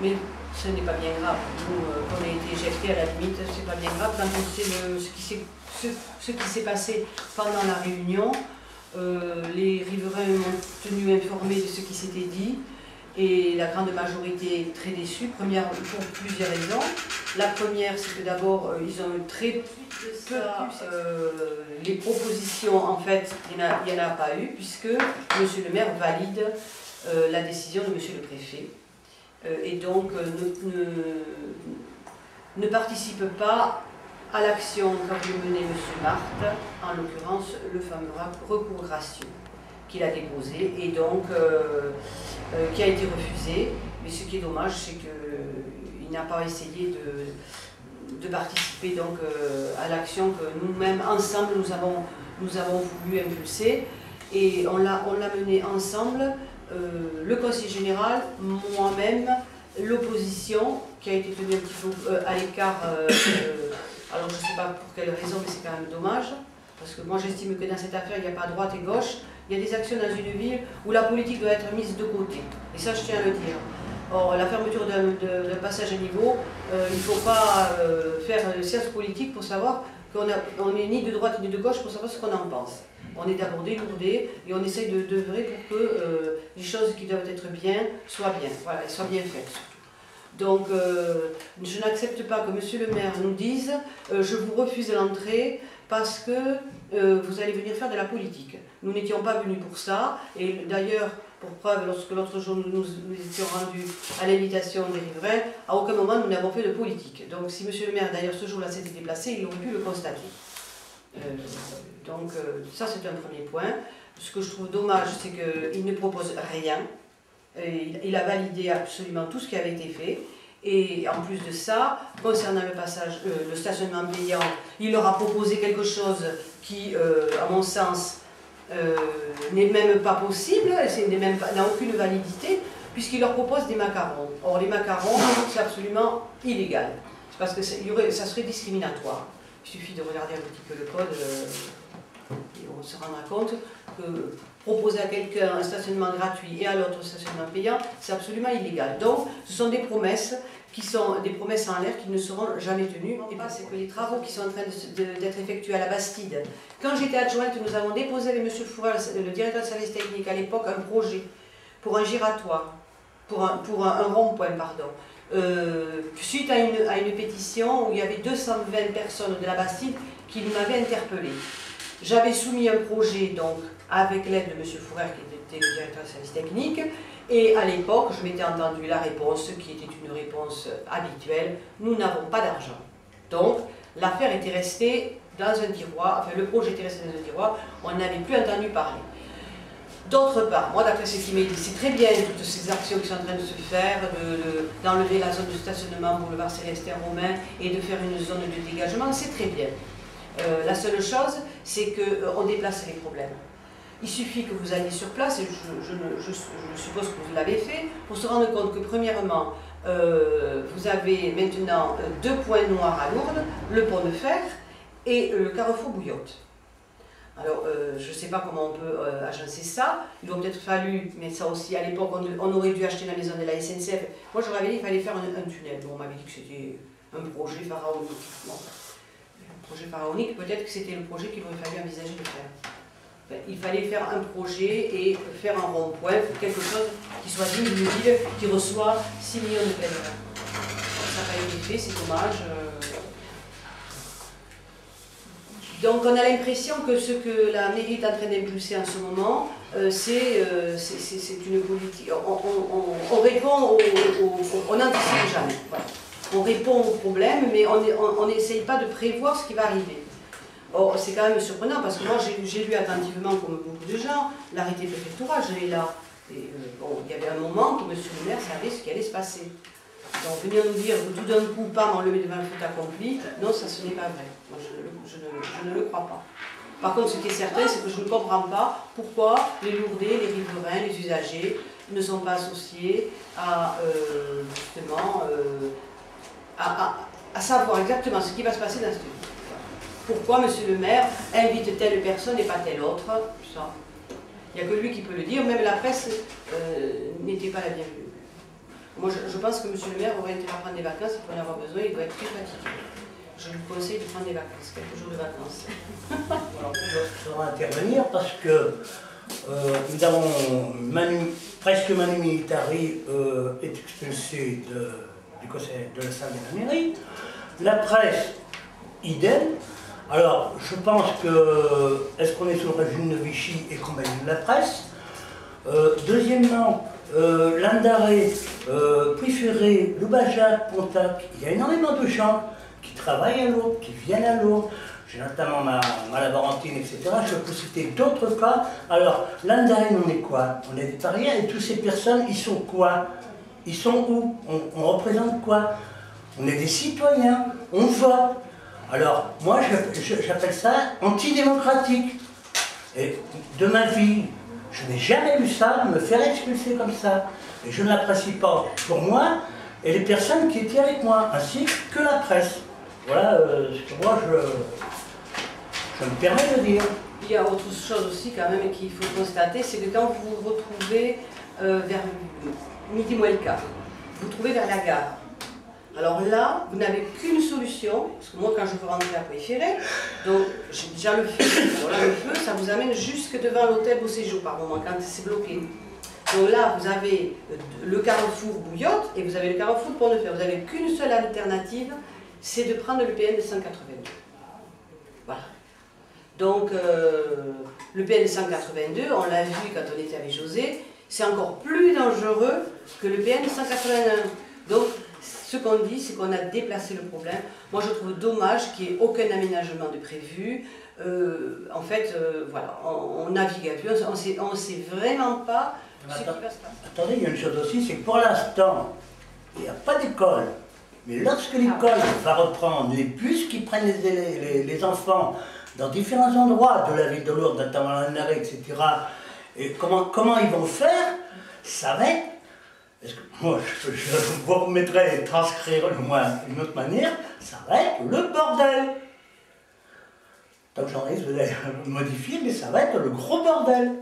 Mais ce n'est pas bien grave. Nous, qu'on ait été éjectés à la limite, c'est pas bien grave. Quand on sait ce qui s'est passé pendant la réunion, les riverains m'ont tenu informé de ce qui s'était dit. Et la grande majorité est très déçue, pour plusieurs raisons. La première, c'est que d'abord, ils ont eu très peu les propositions, en fait, il n'y en a pas eu, puisque M. le maire valide la décision de M. le préfet. Et donc, ne participe pas à l'action qu'avait menée M. Marthe, en l'occurrence, le fameux recours gracieux qu'il a déposé, et donc qui a été refusé. Mais ce qui est dommage, c'est qu'il n'a pas essayé de participer donc, à l'action que nous-mêmes, ensemble, nous avons voulu impulser. Et on l'a mené ensemble, le conseil général, moi-même, l'opposition, qui a été tenue un petit peu à l'écart, alors je ne sais pas pour quelle raison, mais c'est quand même dommage, parce que moi j'estime que dans cette affaire, il n'y a pas droite et gauche. Il y a des actions dans une ville où la politique doit être mise de côté. Et ça, je tiens à le dire. Or, la fermeture d'un passage à niveau, il ne faut pas faire science politique pour savoir qu'on n'est ni de droite ni de gauche pour savoir ce qu'on en pense. On est d'abord délourdé et on essaye d'œuvrer pour que les choses qui doivent être bien soient bien. Voilà, et soient bien faites surtout. Donc, je n'accepte pas que M. le maire nous dise je vous refuse l'entrée parce que vous allez venir faire de la politique. Nous n'étions pas venus pour ça, et d'ailleurs, pour preuve, lorsque l'autre jour nous étions rendus à l'invitation des riverains, à aucun moment nous n'avons fait de politique. Donc si M. le maire, d'ailleurs, ce jour-là s'était déplacé, il aurait pu le constater. Donc ça, c'est un premier point. Ce que je trouve dommage, c'est qu'il ne propose rien. Il a validé absolument tout ce qui avait été fait. Et en plus de ça, concernant le passage, le stationnement payant, il leur a proposé quelque chose qui, à mon sens, n'est même pas possible, n'a aucune validité, puisqu'il leur propose des macarons. Or, les macarons, c'est absolument illégal. Parce que ça serait discriminatoire. Il suffit de regarder un petit peu le code et on se rendra compte que proposer à quelqu'un un stationnement gratuit et à l'autre un stationnement payant, c'est absolument illégal. Donc, ce sont des promesses qui sont des promesses en l'air qui ne seront jamais tenues. Et pas, c'est que les travaux qui sont en train d'être effectués à la Bastide. Quand j'étais adjointe, nous avons déposé avec M. Fourel, le directeur de service technique à l'époque, un projet pour un giratoire, pour un rond-point, pardon. Suite à une pétition où il y avait 220 personnes de la Bastide qui m'avaient interpellé. J'avais soumis un projet donc avec l'aide de M. Fourel qui était le directeur de service technique, et à l'époque je m'étais entendu la réponse qui était une réponse habituelle: nous n'avons pas d'argent. Donc l'affaire était restée dans un tiroir, enfin le projet était resté dans un tiroir, on n'avait plus entendu parler. D'autre part, moi d'après ce qu'il m'a dit, c'est très bien toutes ces actions qui sont en train de se faire, d'enlever la zone de stationnement boulevard Célestin Romain et de faire une zone de dégagement, c'est très bien. La seule chose, c'est qu'on déplace les problèmes. Il suffit que vous alliez sur place, et je suppose que vous l'avez fait, pour se rendre compte que premièrement, vous avez maintenant 2 points noirs à Lourdes, le pont de fer et le carrefour Bouillotte. Alors, je ne sais pas comment on peut agencer ça. Il aurait peut-être fallu, mais ça aussi, à l'époque, on aurait dû acheter la maison de la SNCF. Moi, j'aurais dit qu'il fallait faire un tunnel. Bon, on m'avait dit que c'était un projet pharaonique. Bon, un projet pharaonique, peut-être que c'était le projet qu'il aurait fallu envisager de faire. Enfin, il fallait faire un projet et faire un rond-point, quelque chose qui soit digne d'une ville qui reçoit 6 millions de pèlerins. Ça n'a pas été fait, c'est dommage. Donc on a l'impression que ce que la mairie est en train d'impulser en ce moment, c'est une politique. On répond on n'anticipe jamais. Voilà. On répond aux problèmes, mais on n'essaye pas de prévoir ce qui va arriver. Or, c'est quand même surprenant parce que moi j'ai lu attentivement, comme beaucoup de gens, l'arrêté préfectoral, je l'ai là. Et bon, il y avait un moment où M. le maire savait ce qui allait se passer. Donc venir nous dire tout d'un coup, pam, on le met devant le fait accompli, non, ça ce n'est pas vrai. Moi, je ne le crois pas. Par contre, ce qui est certain, c'est que je ne comprends pas pourquoi les Lourdais, les riverains, les usagers ne sont pas associés à, justement, à savoir exactement ce qui va se passer dans cette ville. Pourquoi M. le maire invite telle personne et pas telle autre, ça. Il n'y a que lui qui peut le dire, même la presse n'était pas la bienvenue. Moi, je pense que monsieur le maire aurait intérêt à prendre des vacances, il peut en avoir besoin, il doit être très fatigué. Je lui conseille de prendre des vacances, quelques jours de vacances. Alors, je voudrais intervenir parce que nous avons presque Manu Militari est expulsé du conseil de la salle de la mairie. La presse, idem. Alors, je pense que, est-ce qu'on est sous le régime de Vichy et qu'on mène la presse? Deuxièmement, Landaré, Préféré, Loubajac, Pontac, il y a énormément de gens qui travaillent à Lourdes, qui viennent à Lourdes. J'ai notamment ma laborantine, etc. Je peux citer d'autres cas. Alors, Landaré, on est quoi? On est des parias et toutes ces personnes, ils sont quoi? Ils sont où? On représente quoi? On est des citoyens, on vote. Alors, moi, j'appelle ça antidémocratique. Et de ma vie, je n'ai jamais vu ça, me faire expulser comme ça. Et je ne l'apprécie pas pour moi et les personnes qui étaient avec moi, ainsi que la presse. Voilà ce que moi, je me permets de dire. Il y a autre chose aussi quand même qu'il faut constater, c'est que quand vous vous retrouvez vers midi moins le quart, vous vous trouvez vers la gare. Alors là, vous n'avez qu'une solution, parce que moi quand je veux rentrer à Préféré, donc j'ai déjà le feu. Alors là, le feu, ça vous amène jusque devant l'hôtel Beau Séjour par moment, quand c'est bloqué. Donc là, vous avez le carrefour Bouillotte et vous avez le carrefour de Pont-de-Fer. Vous n'avez qu'une seule alternative, c'est de prendre le PN de 182. Voilà. Donc, le PN 182, on l'a vu quand on était avec José, c'est encore plus dangereux que le PN 181. Donc, ce qu'on dit, c'est qu'on a déplacé le problème. Moi, je trouve dommage qu'il n'y ait aucun aménagement de prévu. En fait, voilà, on navigue à vue, on ne sait vraiment pas ce qui va se passer. Attendez, il y a une chose aussi, c'est que pour l'instant, il n'y a pas d'école. Mais lorsque l'école va reprendre, les bus qui prennent les enfants dans différents endroits de la ville de Lourdes, notamment à Landaré, etc., et comment ils vont faire, ça va être... Moi, je vous remettrai transcrire d'une autre manière, ça va être le bordel. Tant que j'en ai, vous allez modifier, mais ça va être le gros bordel.